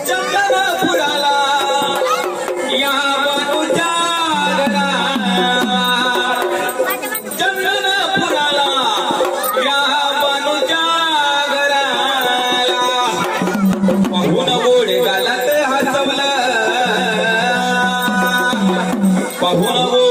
चंदनपुराला या बानूच्या घराला, चंदनपुराला या बानूच्या घराला, पाहून गोडे गालात हसवलं, पाहून